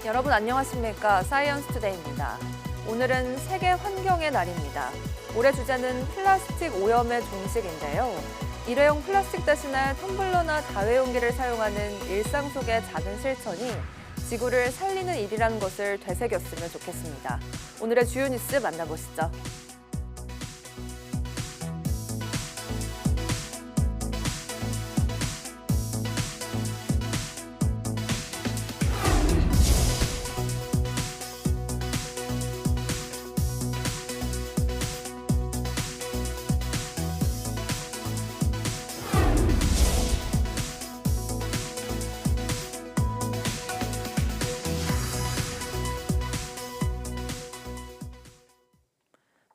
여러분 안녕하십니까? 사이언스 투데이입니다. 오늘은 세계 환경의 날입니다. 올해 주제는 플라스틱 오염의 종식인데요. 일회용 플라스틱 대신에 텀블러나 다회용기를 사용하는 일상 속의 작은 실천이 지구를 살리는 일이라는 것을 되새겼으면 좋겠습니다. 오늘의 주요 뉴스 만나보시죠.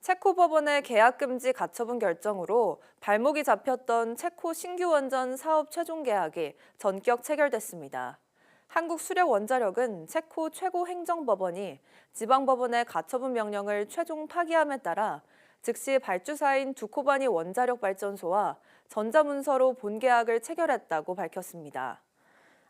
체코 법원의 계약 금지 가처분 결정으로 발목이 잡혔던 체코 신규 원전 사업 최종 계약이 전격 체결됐습니다. 한국수력원자력은 체코 최고 행정법원이 지방법원의 가처분 명령을 최종 파기함에 따라 즉시 발주사인 두코바니 원자력 발전소와 전자문서로 본계약을 체결했다고 밝혔습니다.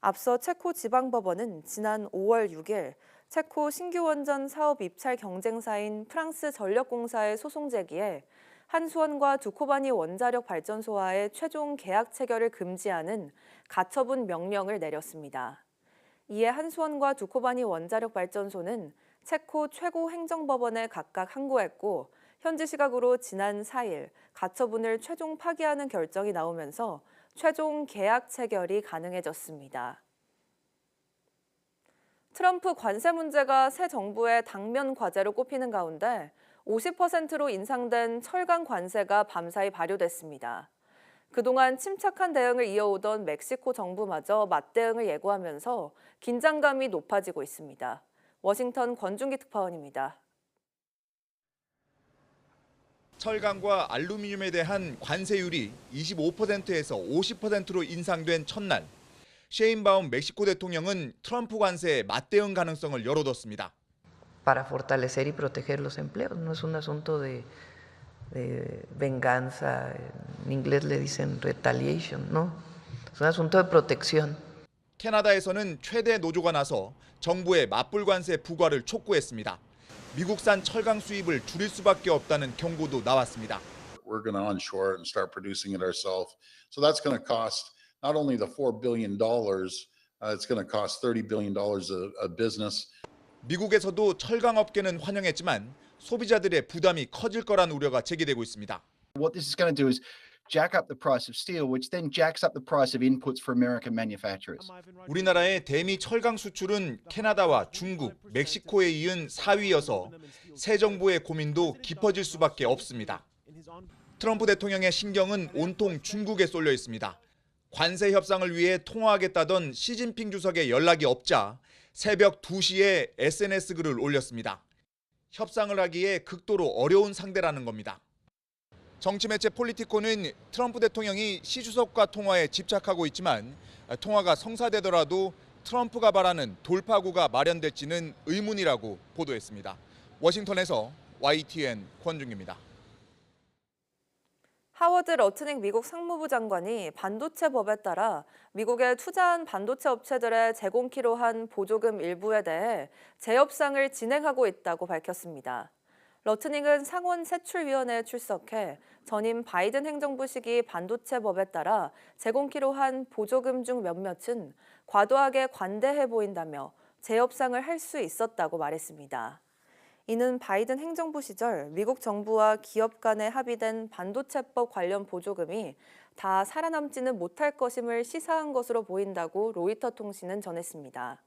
앞서 체코 지방법원은 지난 5월 6일 체코 신규 원전 사업 입찰 경쟁사인 프랑스 전력공사의 소송 제기에 한수원과 두코바니 원자력 발전소와의 최종 계약 체결을 금지하는 가처분 명령을 내렸습니다. 이에 한수원과 두코바니 원자력 발전소는 체코 최고 행정법원에 각각 항고했고 현지 시각으로 지난 4일 가처분을 최종 파기하는 결정이 나오면서 최종 계약 체결이 가능해졌습니다. 트럼프 관세 문제가 새 정부의 당면 과제로 꼽히는 가운데 50%로 인상된 철강 관세가 밤사이 발효됐습니다. 그동안 침착한 대응을 이어오던 멕시코 정부마저 맞대응을 예고하면서 긴장감이 높아지고 있습니다. 워싱턴 권준기 특파원입니다. 철강과 알루미늄에 대한 관세율이 25%에서 50%로 인상된 첫날, 셰인바움 멕시코 대통령은 트럼프 관세에 맞대응 가능성을 열어뒀습니다. Para fortalecer y proteger los empleos, no es un asunto de venganza, en inglés le dicen retaliation, no, es un asunto de protección. 캐나다에서는 최대 노조가 나서 정부의 맞불 관세 부과를 촉구했습니다. 미국산 철강 수입을 줄일 수밖에 없다는 경고도 나왔습니다. We're going to onshore it and start producing it ourselves. So that's going to cost not only the $4 billion, it's going to cost $30 billion a business. 미국에서도 철강 업계는 환영했지만 소비자들의 부담이 커질 거란 우려가 제기되고 있습니다. What this is going to do is jack up the price of steel, which then jacks up the price of inputs for American manufacturers. 우리나라의 대미 철강 수출은 캐나다와 중국, 멕시코에 이은 4위여서 새 정부의 고민도 깊어질 수밖에 없습니다. 트럼프 대통령의 신경은 온통 중국에 쏠려 있습니다. 관세 협상을 위해 통화하겠다던 시진핑 주석의 연락이 없자 새벽 2시에 SNS 글을 올렸습니다. 협상을 하기에 극도로 어려운 상대라는 겁니다. 정치매체 폴리티코는 트럼프 대통령이 시 주석과 통화에 집착하고 있지만 통화가 성사되더라도 트럼프가 바라는 돌파구가 마련될지는 의문이라고 보도했습니다. 워싱턴에서 YTN 권준기입니다. 하워드 러트닝 미국 상무부 장관이 반도체 법에 따라 미국에 투자한 반도체 업체들의 제공키로 한 보조금 일부에 대해 재협상을 진행하고 있다고 밝혔습니다. 러트닝은 상원 세출위원회에 출석해 전임 바이든 행정부 시기 반도체 법에 따라 제공키로 한 보조금 중 몇몇은 과도하게 관대해 보인다며 재협상을 할 수 있었다고 말했습니다. 이는 바이든 행정부 시절 미국 정부와 기업 간에 합의된 반도체법 관련 보조금이 다 살아남지는 못할 것임을 시사한 것으로 보인다고 로이터 통신은 전했습니다.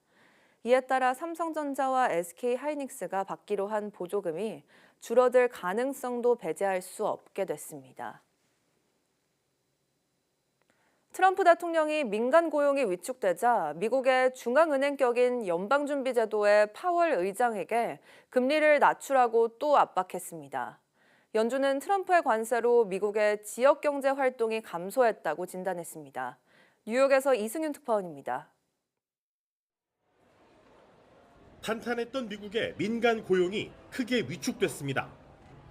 이에 따라 삼성전자와 SK하이닉스가 받기로 한 보조금이 줄어들 가능성도 배제할 수 없게 됐습니다. 트럼프 대통령이 민간 고용이 위축되자 미국의 중앙은행격인 연방준비제도의 파월 의장에게 금리를 낮추라고 또 압박했습니다. 연준은 트럼프의 관세로 미국의 지역경제 활동이 감소했다고 진단했습니다. 뉴욕에서 이승윤 특파원입니다. 탄탄했던 미국의 민간 고용이 크게 위축됐습니다.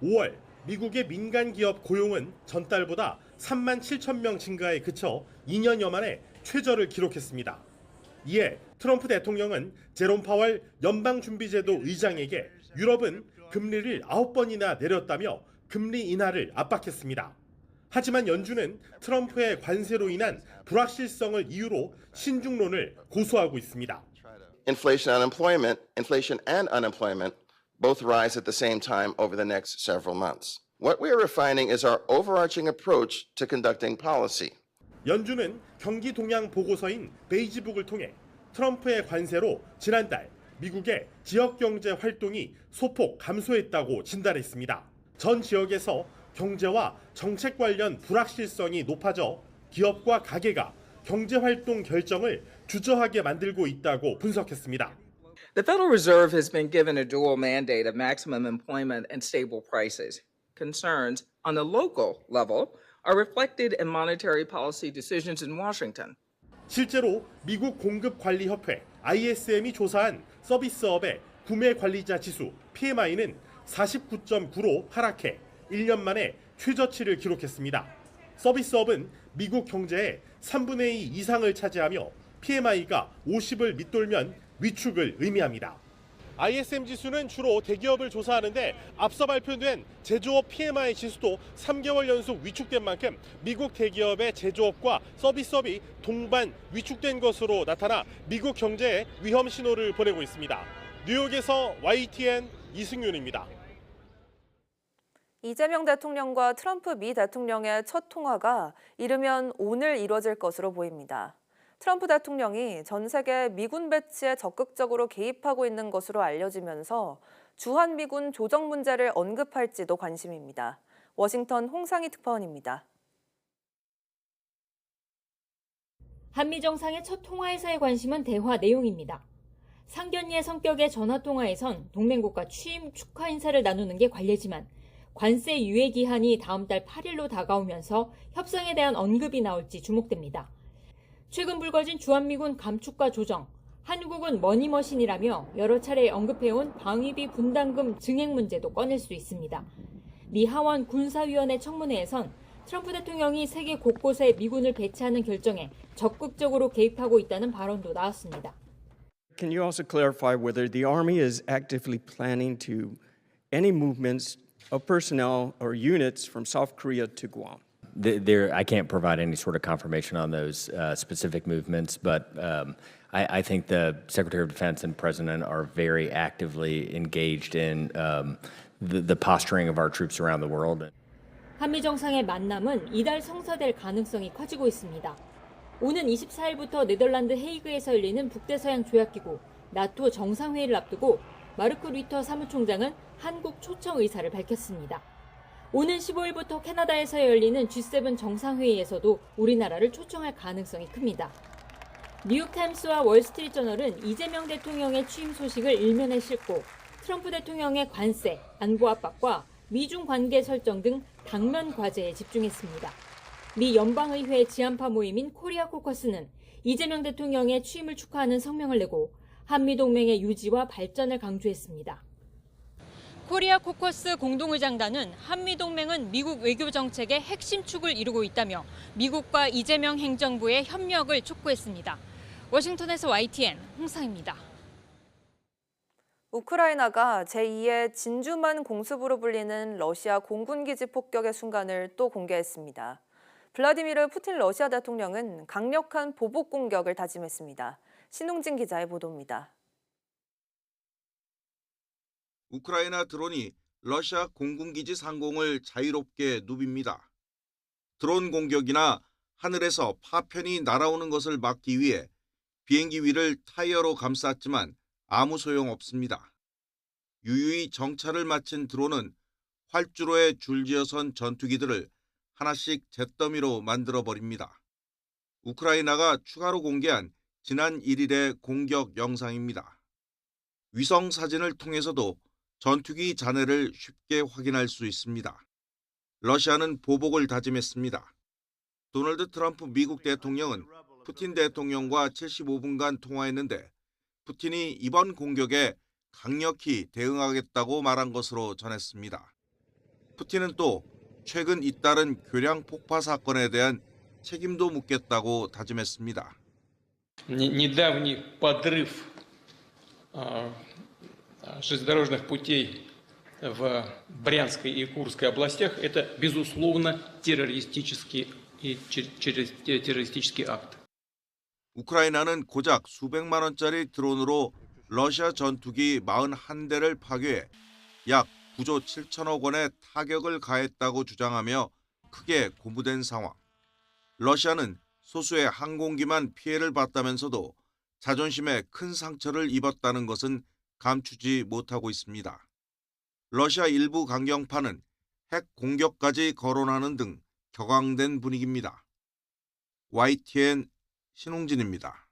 5월 미국의 민간 기업 고용은 전달보다 3만 7천 명 증가에 그쳐 2년여 만에 최저를 기록했습니다. 이에 트럼프 대통령은 제롬 파월 연방준비제도 의장에게 유럽은 금리를 9번이나 내렸다며 금리 인하를 압박했습니다. 하지만 연준은 트럼프의 관세로 인한 불확실성을 이유로 신중론을 고수하고 있습니다. Inflation and unemployment both rise at the same time over the next several months. What we are refining is our overarching approach to conducting policy. 연준은 경기 동향 보고서인 베이지북을 통해 트럼프의 관세로 지난달 미국의 지역 경제 활동이 소폭 감소했다고 진단했습니다. 전 지역에서 경제와 정책 관련 불확실성이 높아져 기업과 가게가 경제 활동 결정을 주저하게 만들고 있다고 분석했습니다. The Federal Reserve has been given a dual mandate of maximum employment and stable prices. Concerns on the local level are reflected in monetary policy decisions in Washington. 실제로 미국 공급관리협회 ISM이 조사한 서비스업의 구매 관리자 지수 PMI는 49.9로 하락해 1년 만에 최저치를 기록했습니다. 서비스업은 미국 경제의 3분의 2 이상을 차지하며 PMI가 50을 밑돌면 위축을 의미합니다. ISM 지수는 주로 대기업을 조사하는데 앞서 발표된 제조업 PMI 지수도 3개월 연속 위축된 만큼 미국 대기업의 제조업과 서비스업이 동반 위축된 것으로 나타나 미국 경제에 위험 신호를 보내고 있습니다. 뉴욕에서 YTN 이승윤입니다. 이재명 대통령과 트럼프 미 대통령의 첫 통화가 이르면 오늘 이뤄질 것으로 보입니다. 트럼프 대통령이 전 세계 미군 배치에 적극적으로 개입하고 있는 것으로 알려지면서 주한미군 조정 문제를 언급할지도 관심입니다. 워싱턴 홍상희 특파원입니다. 한미 정상의 첫 통화에서의 관심은 대화 내용입니다. 상견례 성격의 전화통화에선 동맹국가 취임 축하 인사를 나누는 게 관례지만 관세 유예 기한이 다음 달 8일로 다가오면서 협상에 대한 언급이 나올지 주목됩니다. 최근 불거진 주한미군 감축과 조정, 한국은 머니머신이라며 여러 차례 언급해온 방위비 분담금 증액 문제도 꺼낼 수 있습니다. 미 하원 군사위원회 청문회에선 트럼프 대통령이 세계 곳곳에 미군을 배치하는 결정에 적극적으로 개입하고 있다는 발언도 나왔습니다. Can you also clarify whether the Army is actively planning to any movements of personnel or units from South Korea to Guam? I can't provide any sort of confirmation on those specific movements, but I think the Secretary of Defense and President are very actively engaged in the posturing of our troops around the world. 한미 정상의 만남은 이달 성사될 가능성이 커지고 있습니다. 오는 24일부터 네덜란드 헤이그에서 열리는 북대서양 조약기구 나토 정상회의를 앞두고 마르크 루이터 사무총장은 한국 초청 의사를 밝혔습니다. 오는 15일부터 캐나다에서 열리는 G7 정상회의에서도 우리나라를 초청할 가능성이 큽니다. 뉴욕타임스와 월스트리트저널은 이재명 대통령의 취임 소식을 일면에 싣고 트럼프 대통령의 관세, 안보 압박과 미중 관계 설정 등 당면 과제에 집중했습니다. 미 연방의회 지한파 모임인 코리아 코커스는 이재명 대통령의 취임을 축하하는 성명을 내고 한미동맹의 유지와 발전을 강조했습니다. 코리아 코커스 공동의장단은 한미동맹은 미국 외교 정책의 핵심 축을 이루고 있다며 미국과 이재명 행정부의 협력을 촉구했습니다. 워싱턴에서 YTN 홍상입니다. 우크라이나가 제2의 진주만 공습으로 불리는 러시아 공군기지 폭격의 순간을 또 공개했습니다. 블라디미르 푸틴 러시아 대통령은 강력한 보복 공격을 다짐했습니다. 신웅진 기자의 보도입니다. 우크라이나 드론이 러시아 공군기지 상공을 자유롭게 누빕니다. 드론 공격이나 하늘에서 파편이 날아오는 것을 막기 위해 비행기 위를 타이어로 감쌌지만 아무 소용없습니다. 유유히 정찰을 마친 드론은 활주로에 줄지어선 전투기들을 하나씩 잿더미로 만들어버립니다. 우크라이나가 추가로 공개한 지난 1일의 공격 영상입니다. 위성 사진을 통해서도 전투기 잔해를 쉽게 확인할 수 있습니다. 러시아는 보복을 다짐했습니다. 도널드 트럼프 미국 대통령은 푸틴 대통령과 75분간 통화했는데 푸틴이 이번 공격에 강력히 대응하겠다고 말한 것으로 전했습니다. 푸틴은 또 최근 잇따른 교량 폭파 사건에 대한 책임도 묻겠다고 다짐했습니다. Недавний подрыв железнодорожных путей в Брянской и Курской областях – это, безусловно, террористический акт. 우크라이나는 고작 수백만 원짜리 드론으로 러시아 전투기 41대를 파괴해 약 9조 7천억 원의 타격을 가했다고 주장하며 크게 고무된 상황. 러시아는 소수의 항공기만 피해를 봤다면서도 자존심에 큰 상처를 입었다는 것은 감추지 못하고 있습니다. 러시아 일부 강경파는 핵 공격까지 거론하는 등 격앙된 분위기입니다. YTN 신홍진입니다.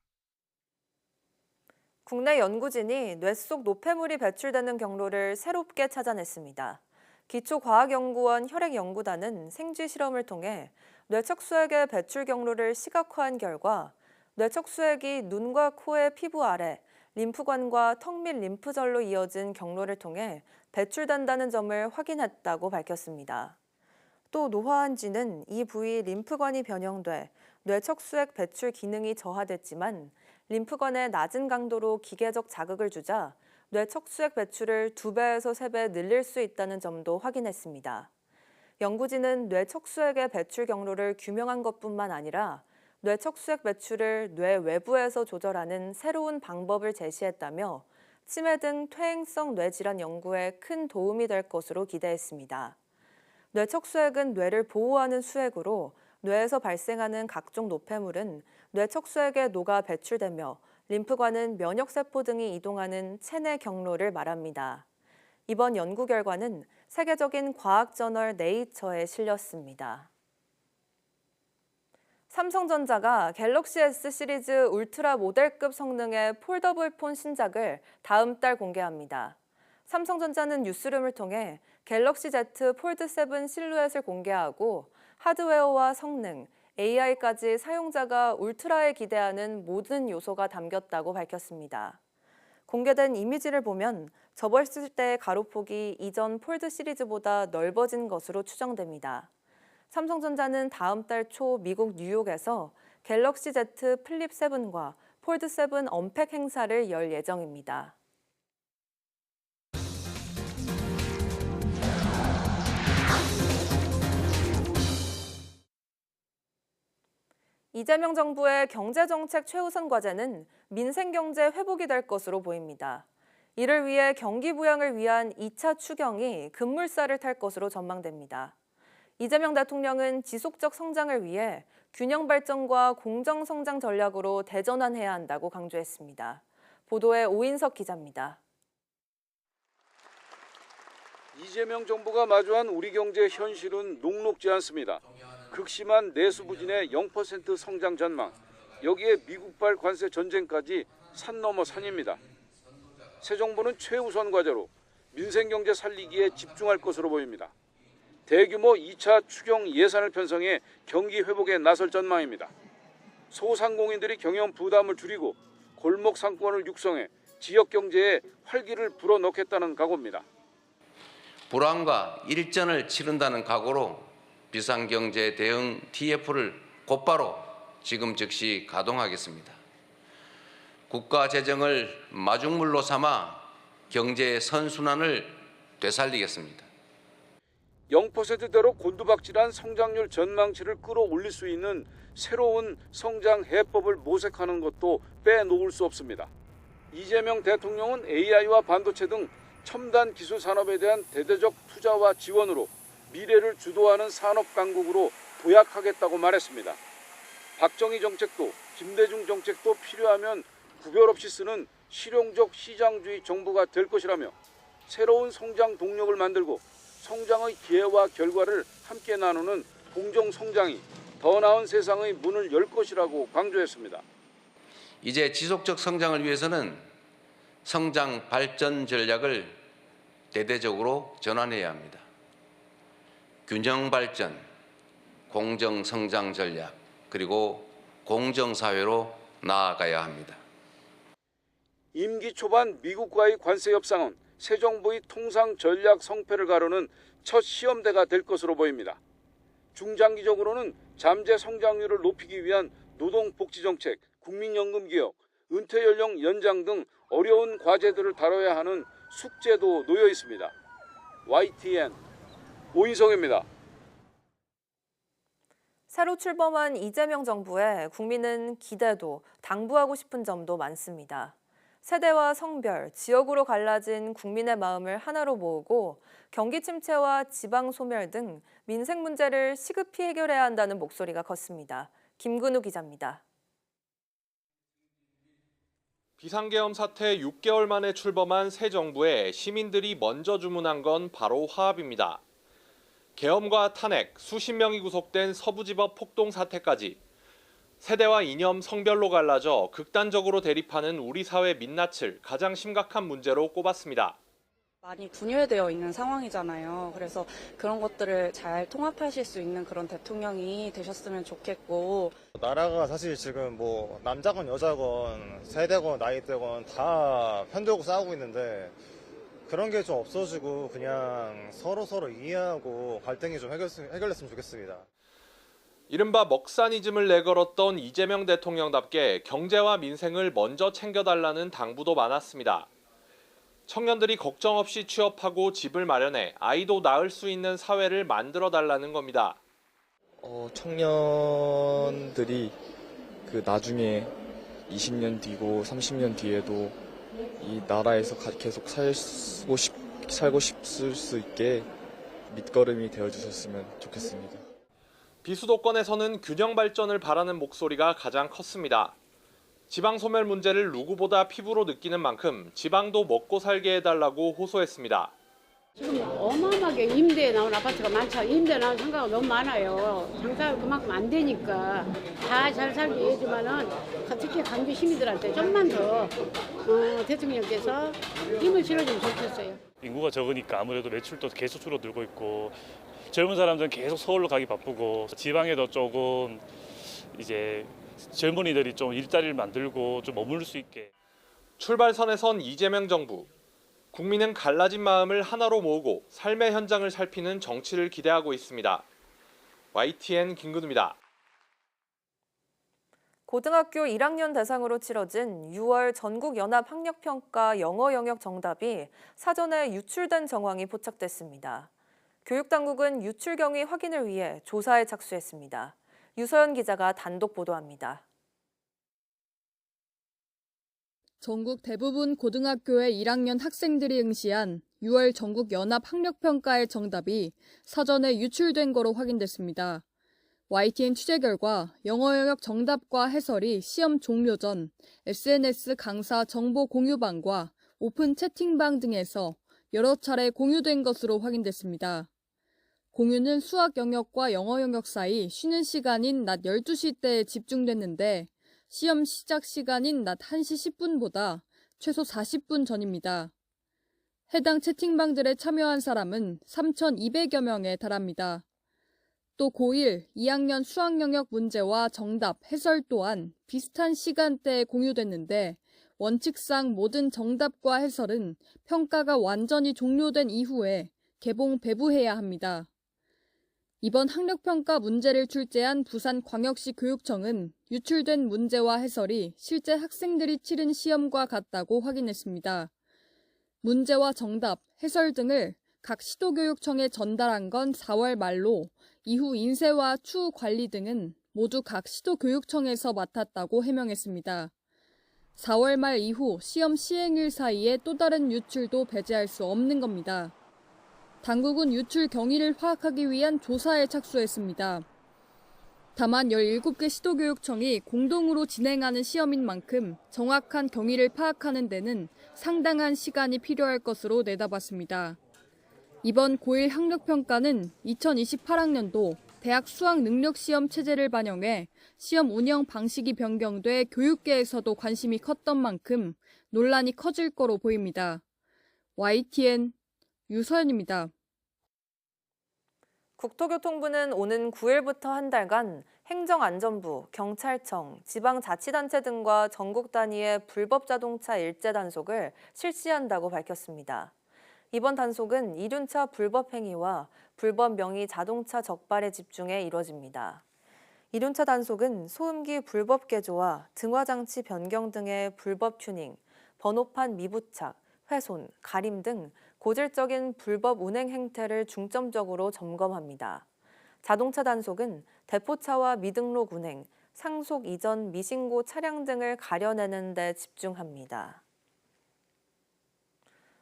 국내 연구진이 뇌 속 노폐물이 배출되는 경로를 새롭게 찾아냈습니다. 기초과학연구원 혈액연구단은 생쥐 실험을 통해 뇌척수액의 배출 경로를 시각화한 결과 뇌척수액이 눈과 코의 피부 아래 림프관과 턱 및 림프절로 이어진 경로를 통해 배출된다는 점을 확인했다고 밝혔습니다. 또 노화한 쥐는 이 부위 림프관이 변형돼 뇌척수액 배출 기능이 저하됐지만 림프관에 낮은 강도로 기계적 자극을 주자 뇌척수액 배출을 2배에서 3배 늘릴 수 있다는 점도 확인했습니다. 연구진은 뇌척수액의 배출 경로를 규명한 것뿐만 아니라 뇌척수액 배출을 뇌 외부에서 조절하는 새로운 방법을 제시했다며 치매 등 퇴행성 뇌질환 연구에 큰 도움이 될 것으로 기대했습니다. 뇌척수액은 뇌를 보호하는 수액으로 뇌에서 발생하는 각종 노폐물은 뇌척수액에 녹아 배출되며 림프관은 면역세포 등이 이동하는 체내 경로를 말합니다. 이번 연구 결과는 세계적인 과학 저널 네이처에 실렸습니다. 삼성전자가 갤럭시 S 시리즈 울트라 모델급 성능의 폴더블 폰 신작을 다음 달 공개합니다. 삼성전자는 뉴스룸을 통해 갤럭시 Z 폴드 7 실루엣을 공개하고 하드웨어와 성능, AI까지 사용자가 울트라에 기대하는 모든 요소가 담겼다고 밝혔습니다. 공개된 이미지를 보면 접었을 때의 가로폭이 이전 폴드 시리즈보다 넓어진 것으로 추정됩니다. 삼성전자는 다음 달 초 미국 뉴욕에서 갤럭시 Z 플립 7과 폴드 7 언팩 행사를 열 예정입니다. 이재명 정부의 경제정책 최우선 과제는 민생경제 회복이 될 것으로 보입니다. 이를 위해 경기 부양을 위한 2차 추경이 급물살을 탈 것으로 전망됩니다. 이재명 대통령은 지속적 성장을 위해 균형 발전과 공정 성장 전략으로 대전환해야 한다고 강조했습니다. 보도에 오인석 기자입니다. 이재명 정부가 마주한 우리 경제 현실은 녹록지 않습니다. 극심한 내수 부진의 0% 성장 전망, 여기에 미국발 관세 전쟁까지 산 넘어 산입니다. 새 정부는 최우선 과제로 민생경제 살리기에 집중할 것으로 보입니다. 대규모 2차 추경 예산을 편성해 경기 회복에 나설 전망입니다. 소상공인들이 경영 부담을 줄이고 골목 상권을 육성해 지역 경제에 활기를 불어넣겠다는 각오입니다. 불황과 일전을 치른다는 각오로 비상경제 대응 TF를 곧바로 지금 즉시 가동하겠습니다. 국가 재정을 마중물로 삼아 경제의 선순환을 되살리겠습니다. 0%대로 곤두박질한 성장률 전망치를 끌어올릴 수 있는 새로운 성장 해법을 모색하는 것도 빼놓을 수 없습니다. 이재명 대통령은 AI와 반도체 등 첨단 기술 산업에 대한 대대적 투자와 지원으로 미래를 주도하는 산업 강국으로 도약하겠다고 말했습니다. 박정희 정책도 김대중 정책도 필요하면 구별 없이 쓰는 실용적 시장주의 정부가 될 것이라며 새로운 성장 동력을 만들고 성장의 기회와 결과를 함께 나누는 공정 성장이 더 나은 세상의 문을 열 것이라고 강조했습니다. 이제 지속적 성장을 위해서는 성장 발전 전략을 대대적으로 전환해야 합니다. 균형 발전, 공정 성장 전략, 그리고 공정 사회로 나아가야 합니다. 임기 초반 미국과의 관세 협상은 새 정부의 통상 전략 성패를 가르는 첫 시험대가 될 것으로 보입니다. 중장기적으로는 잠재 성장률을 높이기 위한 노동복지정책, 국민연금 개혁, 은퇴 연령 연장 등 어려운 과제들을 다뤄야 하는 숙제도 놓여 있습니다. YTN 오인성입니다. 새로 출범한 이재명 정부에 국민은 기대도 당부하고 싶은 점도 많습니다. 세대와 성별, 지역으로 갈라진 국민의 마음을 하나로 모으고 경기 침체와 지방 소멸 등 민생 문제를 시급히 해결해야 한다는 목소리가 컸습니다. 김근우 기자입니다. 비상계엄 사태 6개월 만에 출범한 새 정부에 시민들이 먼저 주문한 건 바로 화합입니다. 계엄과 탄핵, 수십 명이 구속된 서부지법 폭동 사태까지 세대와 이념, 성별로 갈라져 극단적으로 대립하는 우리 사회 민낯을 가장 심각한 문제로 꼽았습니다. 많이 분열되어 있는 상황이잖아요. 그래서 그런 것들을 잘 통합하실 수 있는 그런 대통령이 되셨으면 좋겠고. 나라가 사실 지금 뭐 남자건 여자건 세대건 나이대건 다 편들고 싸우고 있는데 그런 게 좀 없어지고 그냥 서로 이해하고 갈등이 좀 해결됐으면 좋겠습니다. 이른바 먹사니즘을 내걸었던 이재명 대통령답게 경제와 민생을 먼저 챙겨달라는 당부도 많았습니다. 청년들이 걱정 없이 취업하고 집을 마련해 아이도 낳을 수 있는 사회를 만들어달라는 겁니다. 청년들이 나중에 20년 뒤고 30년 뒤에도 이 나라에서 계속 살고 싶을 수 있게 밑거름이 되어주셨으면 좋겠습니다. 비수도권에서는 균형 발전을 바라는 목소리가 가장 컸습니다. 지방 소멸 문제를 누구보다 피부로 느끼는 만큼 지방도 먹고 살게 해달라고 호소했습니다. 지금 어마어마하게 임대에 나온 아파트가 많죠. 임대에 나온 상가가 너무 많아요. 장사가 그만큼 안 되니까 다 잘 살게 해주면은 특히 강주 시민들한테 좀만 더 대통령께서 힘을 실어주면 좋겠어요. 인구가 적으니까 아무래도 매출도 계속 줄어들고 있고 젊은 사람들은 계속 서울로 가기 바쁘고 지방에도 조금 이제 젊은이들이 좀 일자리를 만들고 좀 머무를 수 있게. 출발선에 선 이재명 정부. 국민은 갈라진 마음을 하나로 모으고 삶의 현장을 살피는 정치를 기대하고 있습니다. YTN 김근우입니다. 고등학교 1학년 대상으로 치러진 6월 전국연합학력평가 영어 영역 정답이 사전에 유출된 정황이 포착됐습니다. 교육당국은 유출 경위 확인을 위해 조사에 착수했습니다. 유서연 기자가 단독 보도합니다. 전국 대부분 고등학교의 1학년 학생들이 응시한 6월 전국 연합 학력평가의 정답이 사전에 유출된 거로 확인됐습니다. YTN 취재 결과 영어 영역 정답과 해설이 시험 종료 전 SNS 강사 정보 공유방과 오픈 채팅방 등에서 여러 차례 공유된 것으로 확인됐습니다. 공유는 수학 영역과 영어 영역 사이 쉬는 시간인 낮 12시 때에 집중됐는데 시험 시작 시간인 낮 1시 10분보다 최소 40분 전입니다. 해당 채팅방들에 참여한 사람은 3,200여 명에 달합니다. 또 고1, 2학년 수학 영역 문제와 정답, 해설 또한 비슷한 시간대에 공유됐는데 원칙상 모든 정답과 해설은 평가가 완전히 종료된 이후에 개봉 배부해야 합니다. 이번 학력평가 문제를 출제한 부산광역시 교육청은 유출된 문제와 해설이 실제 학생들이 치른 시험과 같다고 확인했습니다. 문제와 정답, 해설 등을 각 시도교육청에 전달한 건 4월 말로 이후 인쇄와 추후 관리 등은 모두 각 시도교육청에서 맡았다고 해명했습니다. 4월 말 이후 시험 시행일 사이에 또 다른 유출도 배제할 수 없는 겁니다. 당국은 유출 경위를 파악하기 위한 조사에 착수했습니다. 다만 17개 시도교육청이 공동으로 진행하는 시험인 만큼 정확한 경위를 파악하는 데는 상당한 시간이 필요할 것으로 내다봤습니다. 이번 고1 학력평가는 2028학년도 대학 수학능력시험 체제를 반영해 시험 운영 방식이 변경돼 교육계에서도 관심이 컸던 만큼 논란이 커질 거로 보입니다. YTN 유서연입니다. 국토교통부는 오는 9일부터 한 달간 행정안전부, 경찰청, 지방자치단체 등과 전국 단위의 불법 자동차 일제 단속을 실시한다고 밝혔습니다. 이번 단속은 이륜차 불법 행위와 불법 명의 자동차 적발에 집중해 이뤄집니다. 이륜차 단속은 소음기 불법 개조와 등화장치 변경 등의 불법 튜닝, 번호판 미부착, 훼손, 가림 등 고질적인 불법 운행 행태를 중점적으로 점검합니다. 자동차 단속은 대포차와 미등록 운행, 상속 이전 미신고 차량 등을 가려내는 데 집중합니다.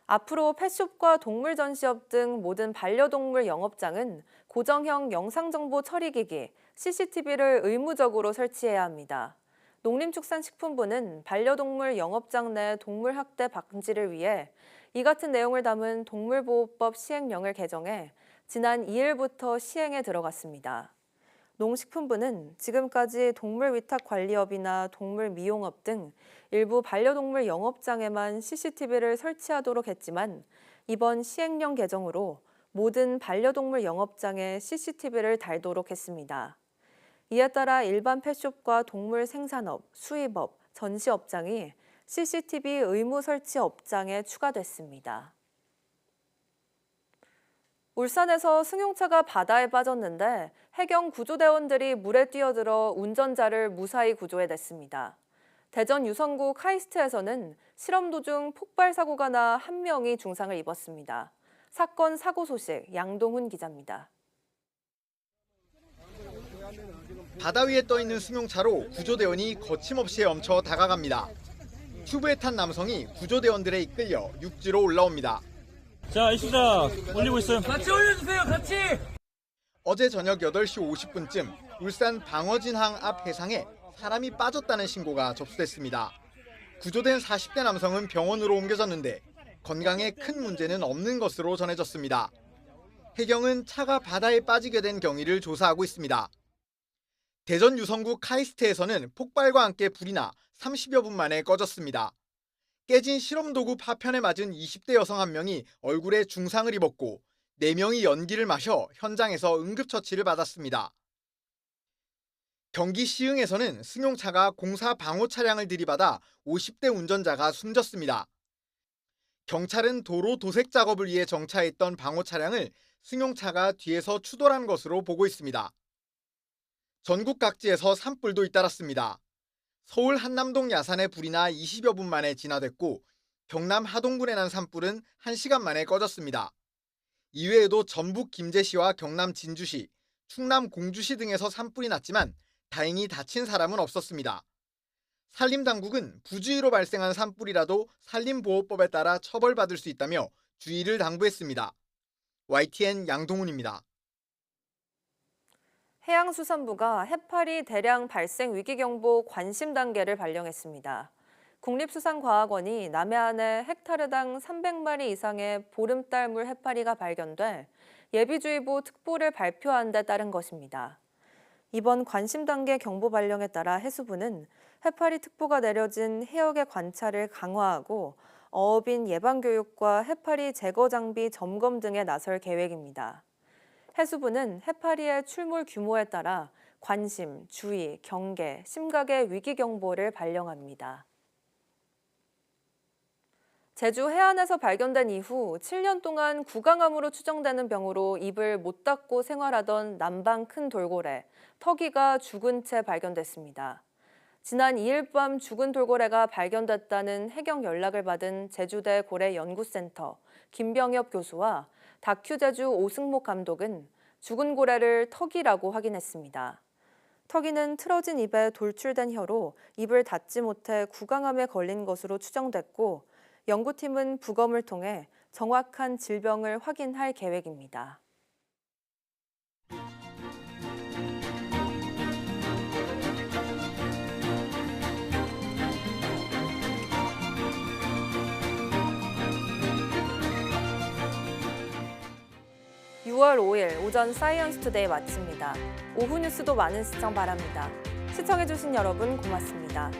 앞으로 펫숍과 동물 전시업 등 모든 반려동물 영업장은 고정형 영상정보 처리기기 CCTV를 의무적으로 설치해야 합니다. 농림축산식품부는 반려동물 영업장 내 동물 학대 방지를 위해 이 같은 내용을 담은 동물보호법 시행령을 개정해 지난 2일부터 시행에 들어갔습니다. 농식품부는 지금까지 동물위탁관리업이나 동물미용업 등 일부 반려동물 영업장에만 CCTV를 설치하도록 했지만 이번 시행령 개정으로 모든 반려동물 영업장에 CCTV를 달도록 했습니다. 이에 따라 일반 펫숍과 동물 생산업, 수입업, 전시업장이 CCTV 의무 설치 업장에 추가됐습니다. 울산에서 승용차가 바다에 빠졌는데 해경 구조대원들이 물에 뛰어들어 운전자를 무사히 구조해냈습니다. 대전 유성구 카이스트에서는 실험 도중 폭발 사고가 나 1명이 중상을 입었습니다. 사건 사고 소식 양동훈 기자입니다. 바다 위에 떠 있는 승용차로 구조대원이 거침없이 헤엄쳐 다가갑니다. 튜브에 탄 남성이 구조대원들에 이끌려 육지로 올라옵니다. 자, 이수자 올리고 있어요. 같이 올려주세요, 같이! 어제 저녁 8시 50분쯤 울산 방어진항 앞 해상에 사람이 빠졌다는 신고가 접수됐습니다. 구조된 40대 남성은 병원으로 옮겨졌는데 건강에 큰 문제는 없는 것으로 전해졌습니다. 해경은 차가 바다에 빠지게 된 경위를 조사하고 있습니다. 대전 유성구 카이스트에서는 폭발과 함께 불이 나 30여 분 만에 꺼졌습니다. 깨진 실험도구 파편에 맞은 20대 여성 1명이 얼굴에 중상을 입었고 4명이 연기를 마셔 현장에서 응급처치를 받았습니다. 경기 시흥에서는 승용차가 공사 방호 차량을 들이받아 50대 운전자가 숨졌습니다. 경찰은 도로 도색 작업을 위해 정차했던 방호 차량을 승용차가 뒤에서 추돌한 것으로 보고 있습니다. 전국 각지에서 산불도 잇따랐습니다. 서울 한남동 야산에 불이 나 20여 분 만에 진화됐고 경남 하동군에 난 산불은 1시간 만에 꺼졌습니다. 이외에도 전북 김제시와 경남 진주시, 충남 공주시 등에서 산불이 났지만 다행히 다친 사람은 없었습니다. 산림당국은 부주의로 발생한 산불이라도 산림보호법에 따라 처벌받을 수 있다며 주의를 당부했습니다. YTN 양동훈입니다. 해양수산부가 해파리 대량 발생 위기경보 관심 단계를 발령했습니다. 국립수산과학원이 남해안에 헥타르당 300마리 이상의 보름달물 해파리가 발견돼 예비주의보 특보를 발표한 데 따른 것입니다. 이번 관심 단계 경보 발령에 따라 해수부는 해파리 특보가 내려진 해역의 관찰을 강화하고 어업인 예방교육과 해파리 제거 장비 점검 등에 나설 계획입니다. 해수부는 해파리의 출몰 규모에 따라 관심, 주의, 경계, 심각의 위기경보를 발령합니다. 제주 해안에서 발견된 이후 7년 동안 구강암으로 추정되는 병으로 입을 못 닫고 생활하던 남방 큰 돌고래, 터기가 죽은 채 발견됐습니다. 지난 2일 밤 죽은 돌고래가 발견됐다는 해경 연락을 받은 제주대 고래연구센터 김병엽 교수와 다큐제주 오승목 감독은 죽은 고래를 터기라고 확인했습니다. 터기는 틀어진 입에 돌출된 혀로 입을 닫지 못해 구강암에 걸린 것으로 추정됐고 연구팀은 부검을 통해 정확한 질병을 확인할 계획입니다. (6월 5일) 오전 사이언스 투데이 마칩니다. 오후 뉴스도 많은 시청 바랍니다. 시청해주신 여러분 고맙습니다.